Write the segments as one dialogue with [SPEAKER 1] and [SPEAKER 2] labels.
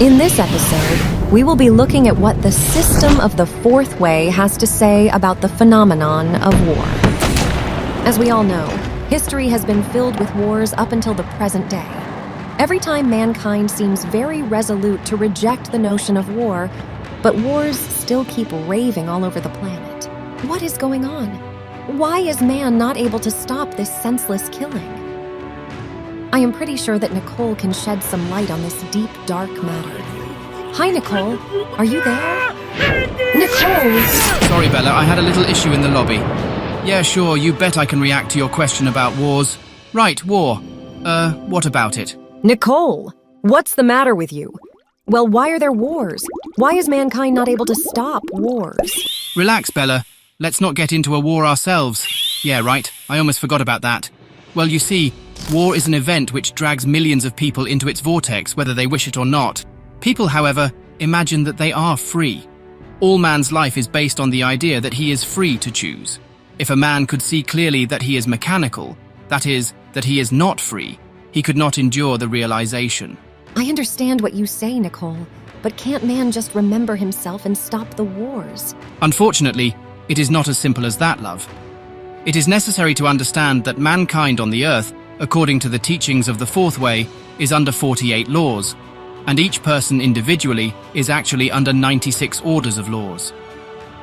[SPEAKER 1] In this episode, we will be looking at what the system of the fourth way has to say about the phenomenon of war. As we all know, history has been filled with wars up until the present day. Every time mankind seems very resolute to reject the notion of war, but wars still keep raving all over the planet. What is going on? Why is man not able to stop this senseless killing? I am pretty sure that Nicoll can shed some light on this deep, dark matter. Hi, Nicoll. Are you there? Nicoll!
[SPEAKER 2] Sorry, Bella, I had a little issue in the lobby. Yeah, sure, you bet I can react to your question about wars. Right, war. What about it?
[SPEAKER 1] Nicoll! What's the matter with you? Well, why are there wars? Why is mankind not able to stop wars?
[SPEAKER 2] Relax, Bella. Let's not get into a war ourselves. Yeah, right, I almost forgot about that. Well, you see, war is an event which drags millions of people into its vortex, whether they wish it or not. People, however, imagine that they are free. All man's life is based on the idea that he is free to choose. If a man could see clearly that he is mechanical, that is, that he is not free, he could not endure the realization.
[SPEAKER 1] I understand what you say, Nicoll, but can't man just remember himself and stop the wars?
[SPEAKER 2] Unfortunately, it is not as simple as that, love. It is necessary to understand that mankind on the earth, according to the teachings of the fourth way, is under 48 laws, and each person individually is actually under 96 orders of laws.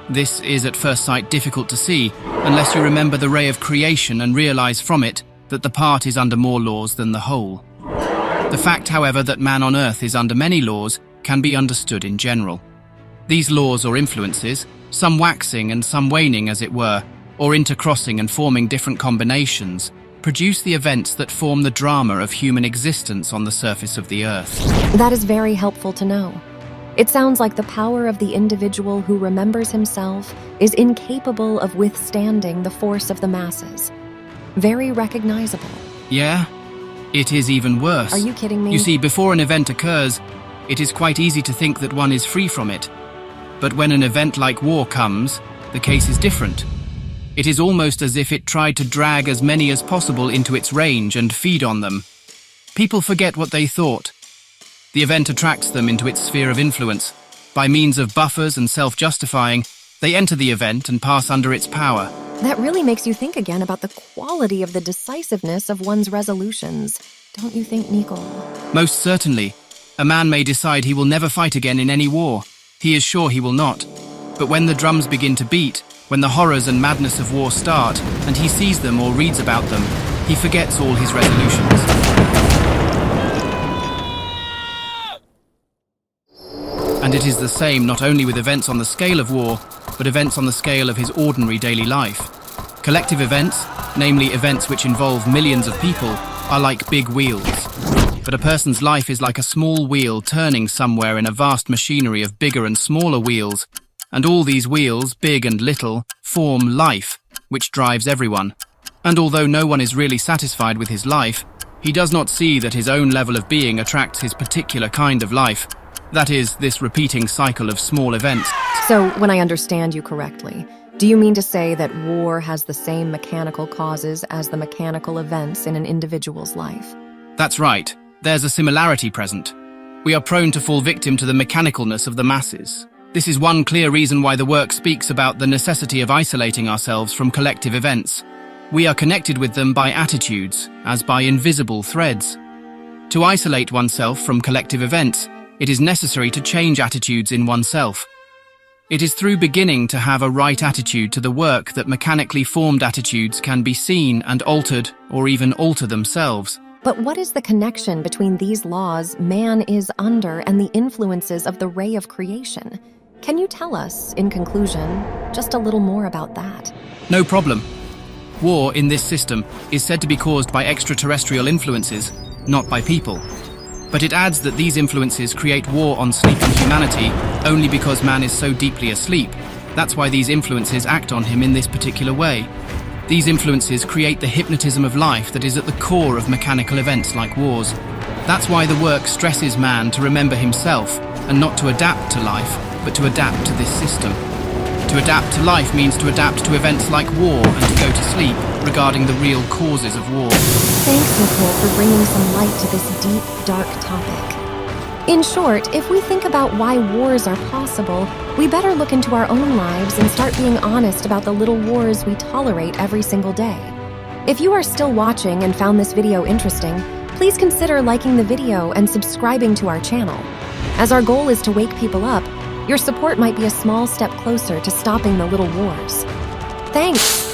[SPEAKER 2] This is at first sight difficult to see, unless you remember the ray of creation and realize from it that the part is under more laws than the whole. The fact, however, that man on earth is under many laws can be understood in general. These laws or influences, some waxing and some waning as it were, or intercrossing and forming different combinations, produce the events that form the drama of human existence on the surface of the earth.
[SPEAKER 1] That is very helpful to know. It sounds like the power of the individual who remembers himself is incapable of withstanding the force of the masses. Very recognizable.
[SPEAKER 2] Yeah, it is even worse.
[SPEAKER 1] Are you kidding me?
[SPEAKER 2] You see, before an event occurs, it is quite easy to think that one is free from it. But when an event like war comes, the case is different. It is almost as if it tried to drag as many as possible into its range and feed on them. People forget what they thought. The event attracts them into its sphere of influence. By means of buffers and self-justifying, they enter the event and pass under its power.
[SPEAKER 1] That really makes you think again about the quality of the decisiveness of one's resolutions. Don't you think, Nicoll?
[SPEAKER 2] Most certainly. A man may decide he will never fight again in any war. He is sure he will not. But when the drums begin to beat, when the horrors and madness of war start, and he sees them or reads about them, he forgets all his resolutions. And it is the same not only with events on the scale of war, but events on the scale of his ordinary daily life. Collective events, namely events which involve millions of people, are like big wheels. But a person's life is like a small wheel turning somewhere in a vast machinery of bigger and smaller wheels, and all these wheels, big and little, form life, which drives everyone. And although no one is really satisfied with his life, he does not see that his own level of being attracts his particular kind of life. That is, this repeating cycle of small events.
[SPEAKER 1] So, when I understand you correctly, do you mean to say that war has the same mechanical causes as the mechanical events in an individual's life?
[SPEAKER 2] That's right. There's a similarity present. We are prone to fall victim to the mechanicalness of the masses. This is one clear reason why the work speaks about the necessity of isolating ourselves from collective events. We are connected with them by attitudes, as by invisible threads. To isolate oneself from collective events, it is necessary to change attitudes in oneself. It is through beginning to have a right attitude to the work that mechanically formed attitudes can be seen and altered, or even alter themselves.
[SPEAKER 1] But what is the connection between these laws man is under and the influences of the ray of creation? Can you tell us, in conclusion, just a little more about that?
[SPEAKER 2] No problem. War in this system is said to be caused by extraterrestrial influences, not by people. But it adds that these influences create war on sleeping humanity only because man is so deeply asleep. That's why these influences act on him in this particular way. These influences create the hypnotism of life that is at the core of mechanical events like wars. That's why the work stresses man to remember himself and not to adapt to life, but to adapt to this system. To adapt to life means to adapt to events like war and to go to sleep regarding the real causes of war.
[SPEAKER 1] Thanks, Nicoll, for bringing some light to this deep, dark topic. In short, if we think about why wars are possible, we better look into our own lives and start being honest about the little wars we tolerate every single day. If you are still watching and found this video interesting, please consider liking the video and subscribing to our channel. As our goal is to wake people up, your support might be a small step closer to stopping the little wars. Thanks!